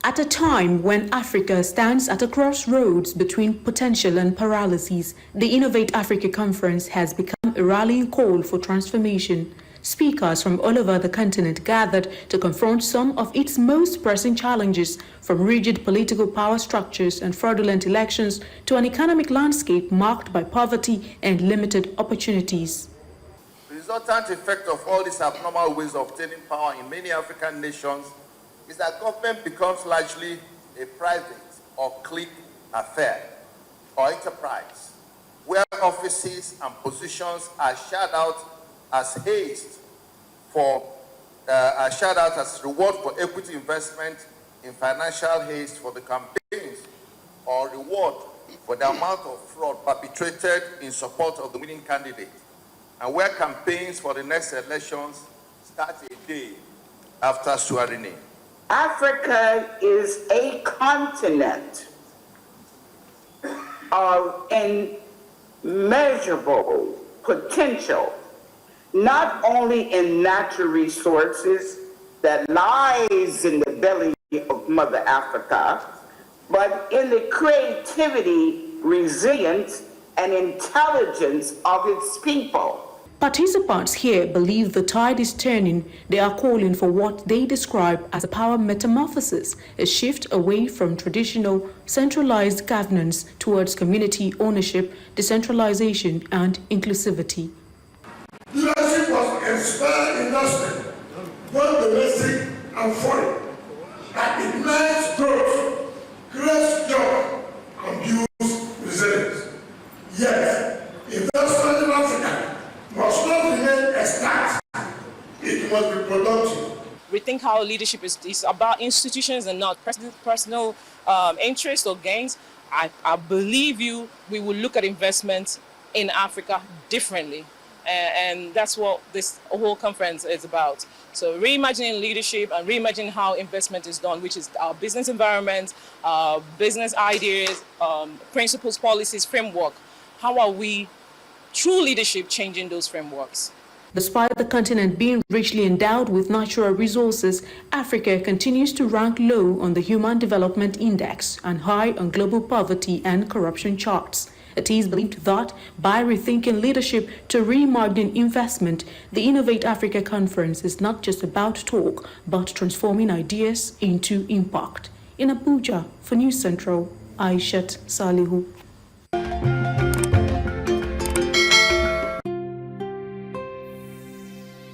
At a time when Africa stands at a crossroads between potential and paralysis, the Innovate Africa Conference has become a rallying call for transformation. Speakers from all over the continent gathered to confront some of its most pressing challenges, from rigid political power structures and fraudulent elections to an economic landscape marked by poverty and limited opportunities. The resultant effect of all these abnormal ways of obtaining power in many African nations is that government becomes largely a private or clique affair or enterprise, where offices and positions are shared out as reward for equity investment in financial haste for the campaigns, or reward for the amount of fraud perpetrated in support of the winning candidate, and where campaigns for the next elections start a day after swearing in. Africa is a continent of immeasurable potential, not only in natural resources that lies in the belly of Mother Africa, but in the creativity, resilience, and intelligence of its people. Participants here believe the tide is turning. They are calling for what they describe as a power metamorphosis, a shift away from traditional centralized governance towards community ownership, decentralization, and inclusivity. Leadership must inspire investment, both domestic and foreign, that ignites growth, creates job, and builds resilience. Yet, investment in Africa must not remain static. It must be productive. Rethink how leadership is about institutions and not personal interests or gains. I believe we will look at investments in Africa differently. And that's what this whole conference is about. So reimagining leadership and reimagining how investment is done, which is our business environment, business ideas, principles, policies, framework. How are we, true leadership, changing those frameworks? Despite the continent being richly endowed with natural resources, Africa continues to rank low on the Human Development Index and high on global poverty and corruption charts. It is believed that by rethinking leadership to reimagine investment, the Innovate Africa Conference is not just about talk, but transforming ideas into impact. In Abuja, for News Central, Aishat, Salihu.